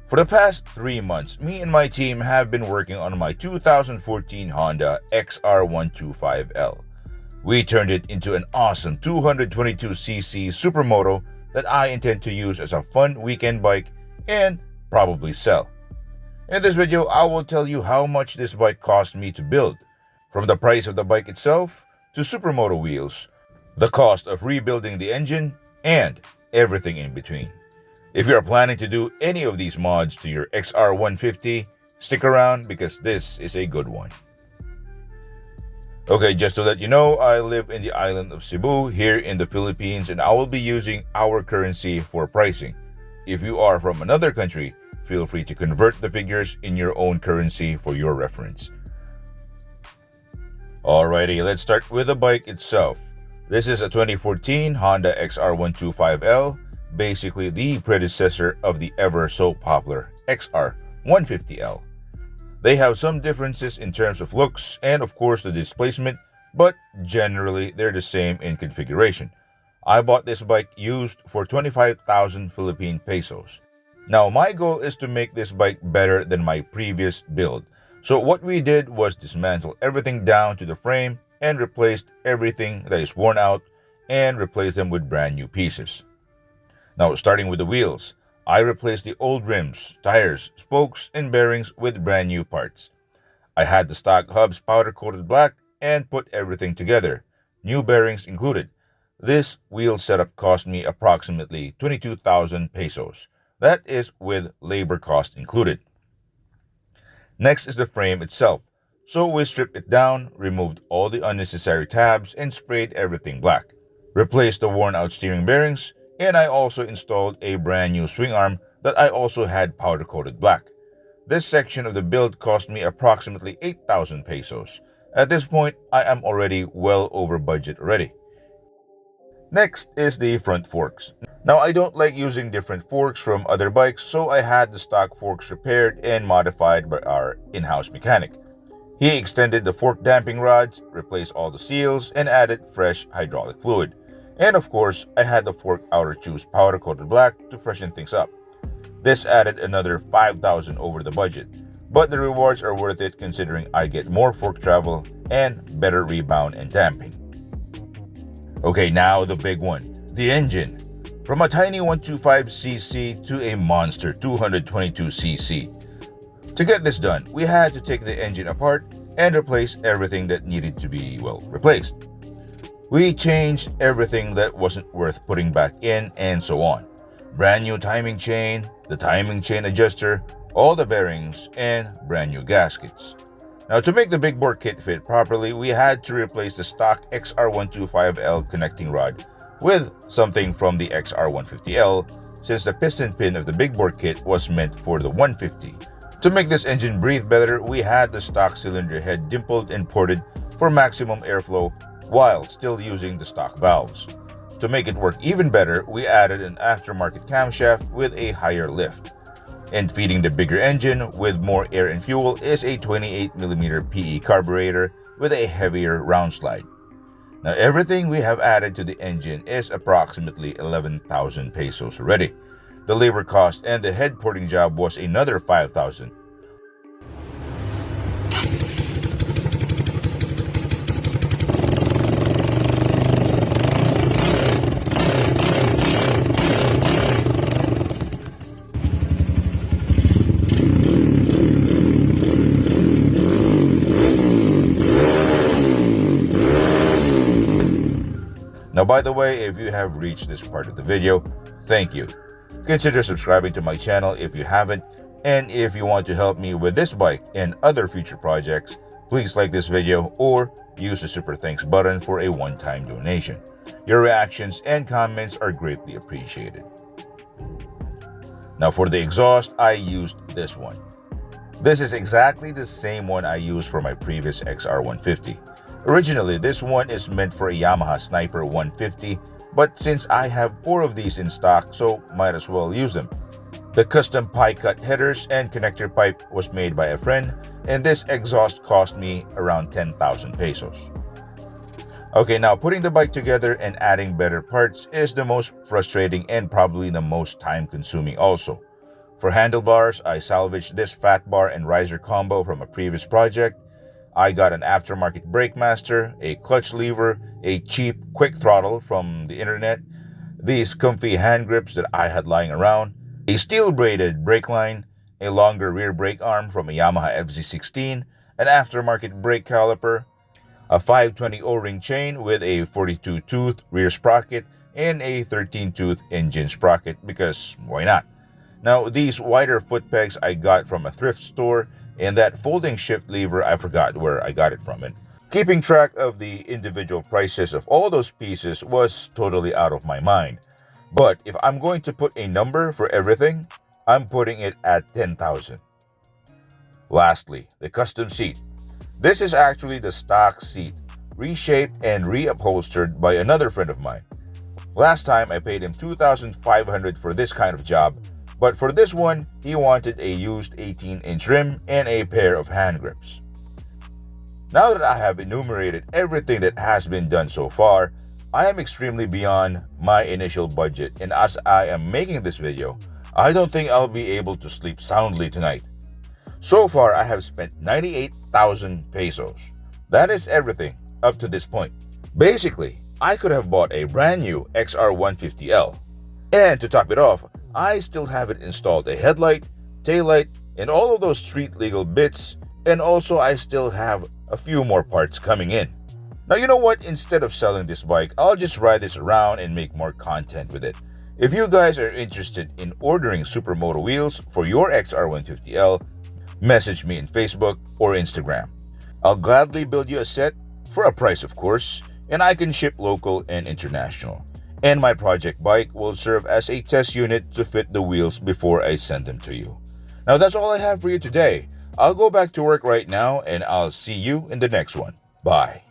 For the past 3 months, me and my team have been working on my 2014 Honda XR125L. We turned it into an awesome 222cc Supermoto that I intend to use as a fun weekend bike and probably sell. In this video, I will tell you how much this bike cost me to build, from the price of the bike itself to Supermoto wheels, the cost of rebuilding the engine, and everything in between. If you are planning to do any of these mods to your XR150, stick around because this is a good one. Okay, just to let you know, I live in the island of Cebu here in the Philippines, and I will be using our currency for pricing. If you are from another country, feel free to convert the figures in your own currency for your reference. Alrighty, let's start with the bike itself. This is a 2014 Honda XR125L, basically the predecessor of the ever so popular XR150L. They have some differences in terms of looks and of course the displacement, but generally they're the same in configuration. I bought this bike used for 25,000 Philippine pesos. Now my goal is to make this bike better than my previous build. So what we did was dismantle everything down to the frame and replaced everything that is worn out and replaced them with brand new pieces. Now, starting with the wheels, I replaced the old rims, tires, spokes, and bearings with brand new parts. I had the stock hubs powder-coated black and put everything together, new bearings included. This wheel setup cost me approximately 22,000 pesos. That is with labor cost included. Next is the frame itself. So we stripped it down, removed all the unnecessary tabs, and sprayed everything black. Replaced the worn-out steering bearings, and I also installed a brand new swing arm that I also had powder-coated black. This section of the build cost me approximately 8,000 pesos. At this point, I am already well over budget already. Next is the front forks. Now, I don't like using different forks from other bikes, so I had the stock forks repaired and modified by our in-house mechanic. He extended the fork damping rods, replaced all the seals, and added fresh hydraulic fluid. And of course, I had the fork outer tubes powder-coated black to freshen things up. This added another 5,000 over the budget, but the rewards are worth it considering I get more fork travel and better rebound and damping. Okay, now the big one, the engine. From a tiny 125cc to a monster 222cc. To get this done, we had to take the engine apart and replace everything that needed to be, replaced. We changed everything that wasn't worth putting back in and so on. Brand new timing chain, the timing chain adjuster, all the bearings, and brand new gaskets. Now to make the big bore kit fit properly, we had to replace the stock XR125L connecting rod with something from the XR150L since the piston pin of the big bore kit was meant for the 150. To make this engine breathe better, we had the stock cylinder head dimpled and ported for maximum airflow while still using the stock valves. To make it work even better, we added an aftermarket camshaft with a higher lift. And feeding the bigger engine with more air and fuel is a 28mm PE carburetor with a heavier round slide. Now everything we have added to the engine is approximately 11,000 pesos already. The labor cost and the head porting job was another 5,000. Now, by the way, if you have reached this part of the video, thank you. Consider subscribing to my channel if you haven't, and if you want to help me with this bike and other future projects, please like this video or use the super thanks button for a one-time donation. Your reactions and comments are greatly appreciated. Now for the exhaust, I used this one. This is exactly the same one I used for my previous XR150. Originally, this one is meant for a Yamaha Sniper 150, but since I have 4 of these in stock, so might as well use them. The custom pie cut headers and connector pipe was made by a friend, and this exhaust cost me around 10,000 pesos. Okay, now putting the bike together and adding better parts is the most frustrating and probably the most time consuming also. For handlebars, I salvaged this fat bar and riser combo from a previous project. I got an aftermarket brake master, a clutch lever, a cheap quick throttle from the internet, these comfy hand grips that I had lying around, a steel braided brake line, a longer rear brake arm from a Yamaha FZ16, an aftermarket brake caliper, a 520 O-ring chain with a 42-tooth rear sprocket, and a 13-tooth engine sprocket because why not? Now, these wider foot pegs I got from a thrift store, and that folding shift lever I forgot where I got it from. And keeping track of the individual prices of all those pieces was totally out of my mind. But if I'm going to put a number for everything, I'm putting it at 10,000. Lastly, the custom seat. This is actually the stock seat, reshaped and reupholstered by another friend of mine. Last time I paid him $2,500 for this kind of job, but for this one, he wanted a used 18-inch rim and a pair of hand grips. Now that I have enumerated everything that has been done so far, I am extremely beyond my initial budget, and as I am making this video, I don't think I'll be able to sleep soundly tonight. So far, I have spent 98,000 pesos. That is everything up to this point. Basically, I could have bought a brand new XR150L. And to top it off, I still haven't installed a headlight, taillight, and all of those street legal bits, and also I still have a few more parts coming in. Now you know what, instead of selling this bike, I'll just ride this around and make more content with it. If you guys are interested in ordering Supermoto wheels for your XR150L, message me in Facebook or Instagram. I'll gladly build you a set, for a price of course, and I can ship local and international. And my project bike will serve as a test unit to fit the wheels before I send them to you. Now that's all I have for you today. I'll go back to work right now and I'll see you in the next one. Bye.